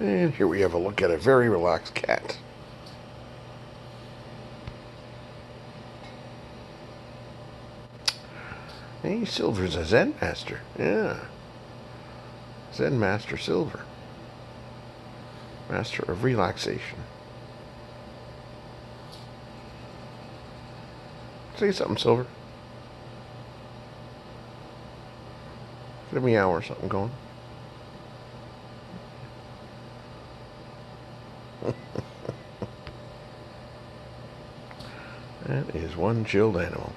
And here we have a look at a very relaxed cat. Hey, Silver's a Zen master. Yeah. Zen Master Silver. Master of relaxation. Say something, Silver. Get a meow or something going. That is one chilled animal.